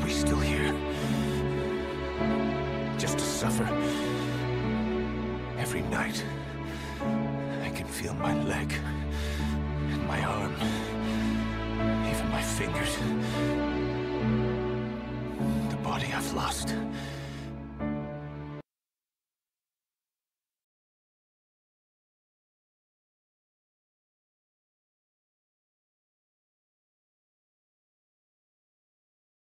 we still here? Just to suffer? Every night, I can feel my leg, and my arm, even my fingers. The body I've lost.